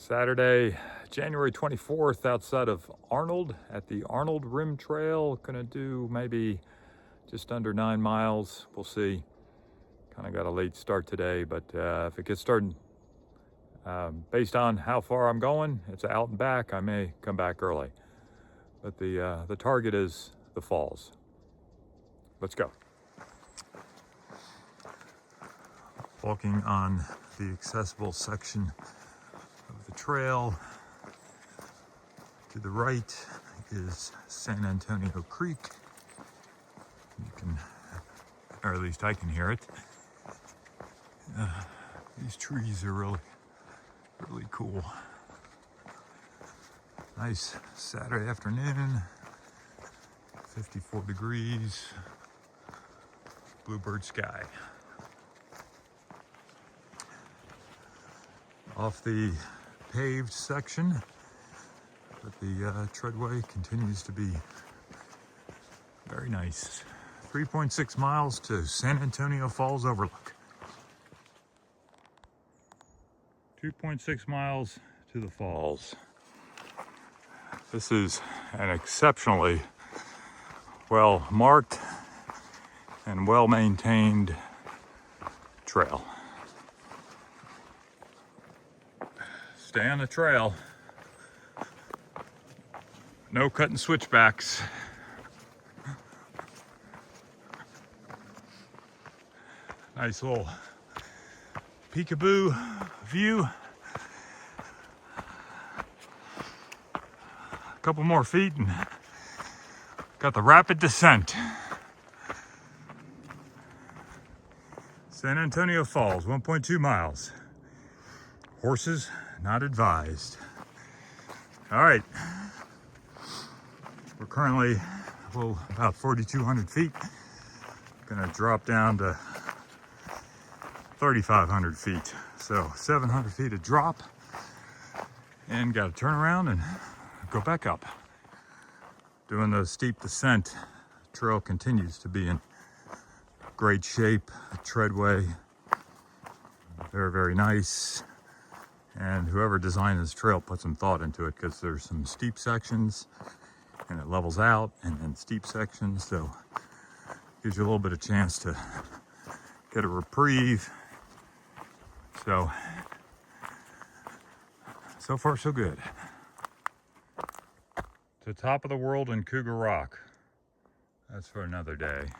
Saturday, January 24th, outside of Arnold at the Arnold Rim Trail. Gonna do maybe just under 9 miles. We'll see. Kind of got a late start today, but if it gets started, based on how far I'm going, it's out and back. I may come back early, but the target is the falls. Let's go. Walking on the accessible section of the trail. To the right is San Antonio Creek. You can, or at least I can hear it. These trees are really cool. Nice Saturday afternoon, 54 degrees, bluebird sky. Off the paved section, but the treadway continues to be very nice. 3.6 miles to San Antonio Falls Overlook. 2.6 miles to the falls. This is an exceptionally well marked and well maintained trail. Stay on the trail. No cutting switchbacks. Nice little peekaboo view. A couple more feet and got the rapid descent. San Antonio Falls, 1.2 miles. Horses not advised. All right. We're currently about 4,200 feet. Gonna drop down to 3,500 feet. So 700 feet of drop, and got to turn around and go back up. Doing the steep descent. Trail continues to be in great shape. Treadway, very, very nice. And whoever designed this trail put some thought into it, because there's some steep sections and it levels out, and then steep sections, so gives you a little bit of chance to get a reprieve. So far so good. To top of the world in Cougar Rock. That's for another day.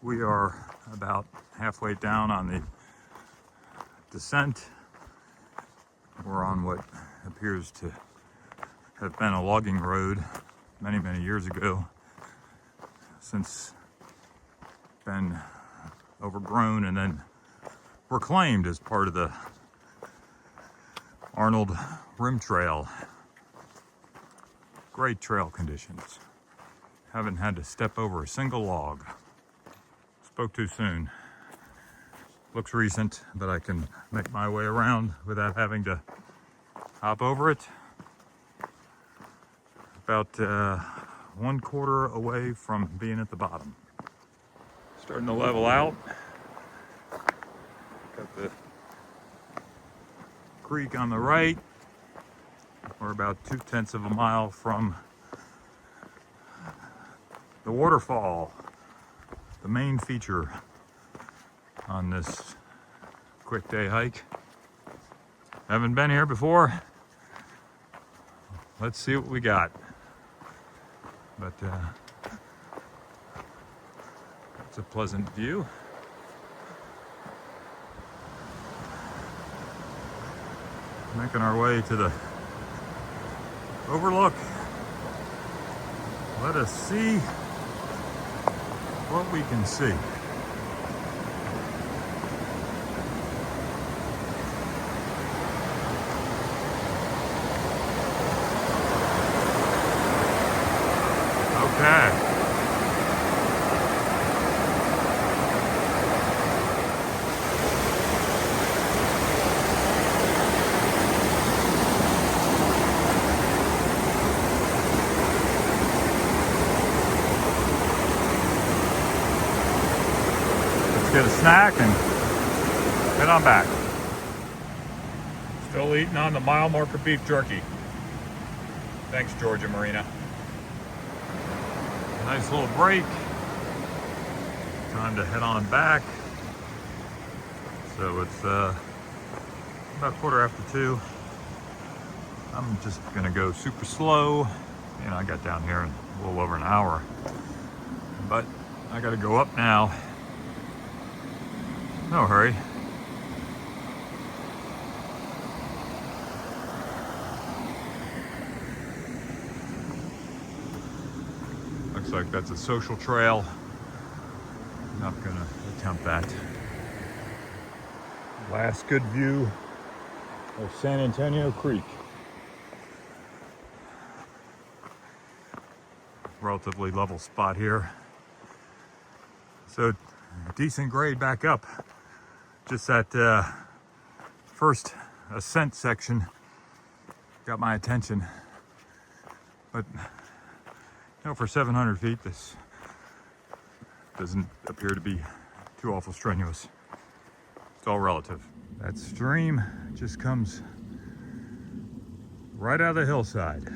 We are about halfway down on the descent. We're on what appears to have been a logging road many, many years ago. Since been overgrown and then reclaimed as part of the Arnold Rim Trail. Great trail conditions. Haven't had to step over a single log. Spoke too soon. Looks recent, but I can make my way around without having to hop over it. About 1/4 away from being at the bottom. Starting to level out. Got the creek on the right. We're about 2/10 of a mile from the waterfall, the main feature on this quick day hike. Haven't been here before. Let's see what we got. But it's a pleasant view. Making our way to the overlook. Let us see what we can see. Okay. Get a snack and head on back. Still eating on the mile marker beef jerky. Thanks, Georgia Marina. Nice little break. Time to head on back. So it's about 2:15. I'm just gonna go super slow. You know, I got down here in a little over an hour, but I gotta go up now. No hurry. Looks like that's a social trail. Not gonna attempt that. Last good view of San Antonio Creek. Relatively level spot here. So decent grade back up. Just that first ascent section got my attention. But you know, for 700 feet, this doesn't appear to be too awful strenuous. It's all relative. That stream just comes right out of the hillside.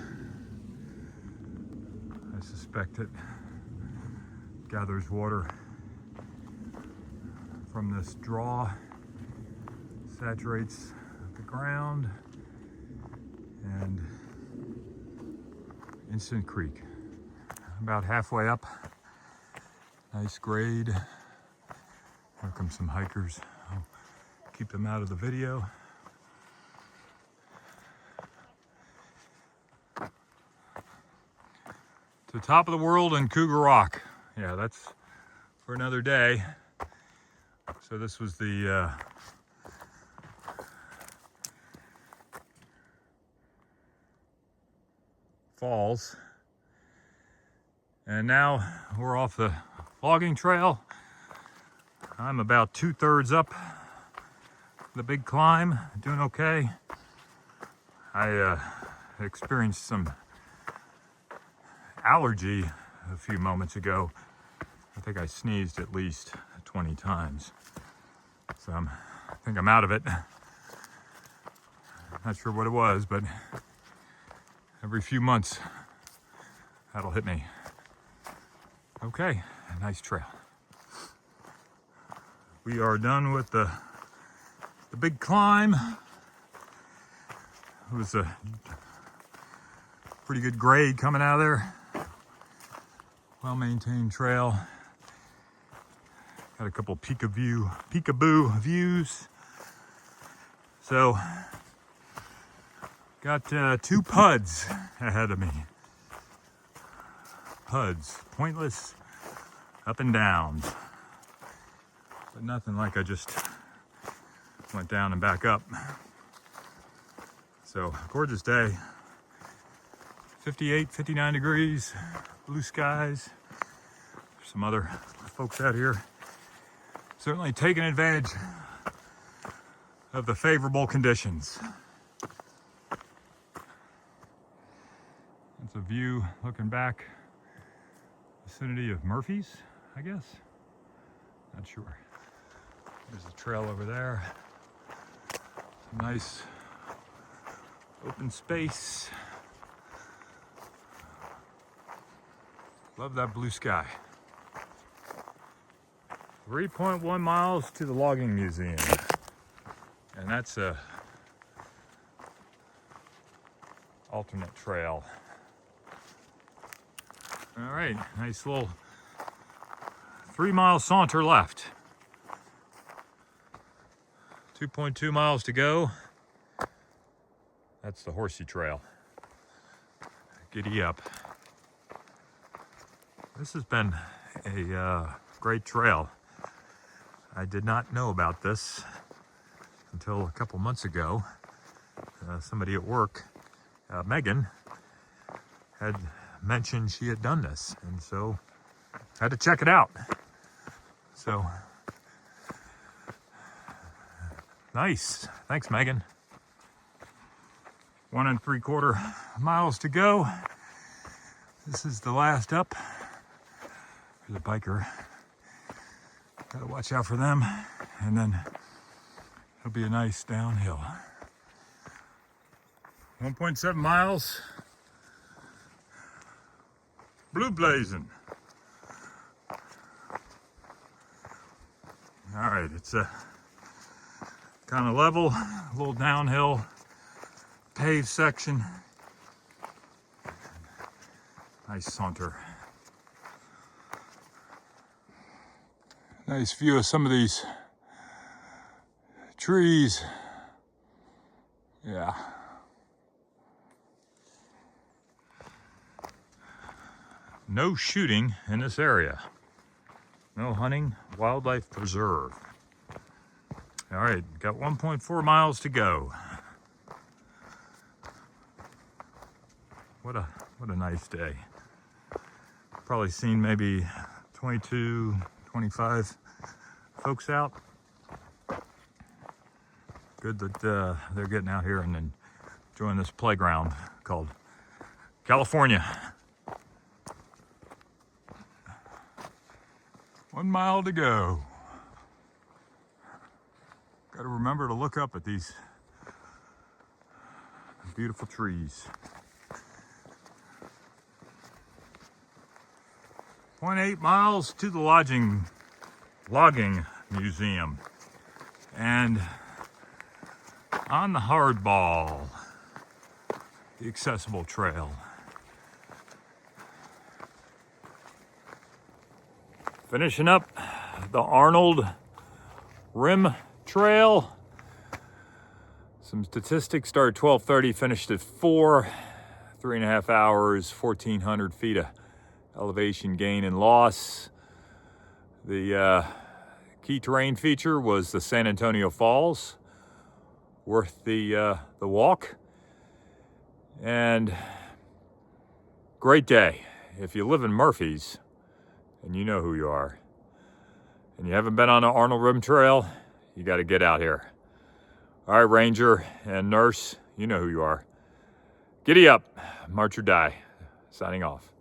I suspect it gathers water from this draw, saturates the ground, and instant creek. About halfway up. Nice grade. Here come some hikers. I'll keep them out of the video. To the top of the world in Cougar Rock. Yeah, that's for another day. So this was the falls. And now we're off the logging trail. I'm about 2/3 up the big climb, doing okay. I experienced some allergy a few moments ago. I think I sneezed at least 20 times. So I think I'm out of it. Not sure what it was, but every few months that'll hit me. Okay, a nice trail. We are done with the big climb. It was a pretty good grade coming out of there. Well-maintained trail. Got a couple peekaboo views. So, got 2 PUDs ahead of me. PUDs, pointless up and down. But nothing like I just went down and back up. So, gorgeous day. 58, 59 degrees, blue skies. There's some other folks out here certainly taking advantage of the favorable conditions. That's a view looking back, vicinity of Murphy's, I guess. Not sure. There's a trail over there. Some nice open space. Love that blue sky. 3.1 miles to the logging museum. And that's a alternate trail. All right, nice little 3-mile saunter left. 2.2 miles to go. That's the horsey trail. Giddy up. This has been a great trail. I did not know about this until a couple months ago. Somebody at work, Megan, had mentioned she had done this, and so I had to check it out. So, nice. Thanks, Megan. 1 3/4 miles to go. This is the last up. There's a biker. Gotta watch out for them. And then It'll be a nice downhill. 1.7 miles. Blue blazing. All right, it's a kind of level, a little downhill, paved section. Nice saunter. Nice view of some of these trees. Yeah. No shooting in this area. No hunting, wildlife preserve. All right, got 1.4 miles to go. What a nice day. Probably seen maybe 22, 25 folks out. Good that they're getting out here and then enjoying this playground called California. 1 mile to go. Got to remember to look up at these beautiful trees. 0.8 miles to the logging museum. And on the hardball, the accessible trail. Finishing up the Arnold Rim Trail. Some statistics: started 12:30, finished at 4, 3.5 hours, 1,400 feet of elevation gain and loss. The key terrain feature was the San Antonio Falls, worth the walk. And great day. If you live in Murphy's, and you know who you are, and you haven't been on the Arnold Rim Trail, you got to get out here. All right, Ranger and Nurse, you know who you are. Giddy up, march or die. Signing off.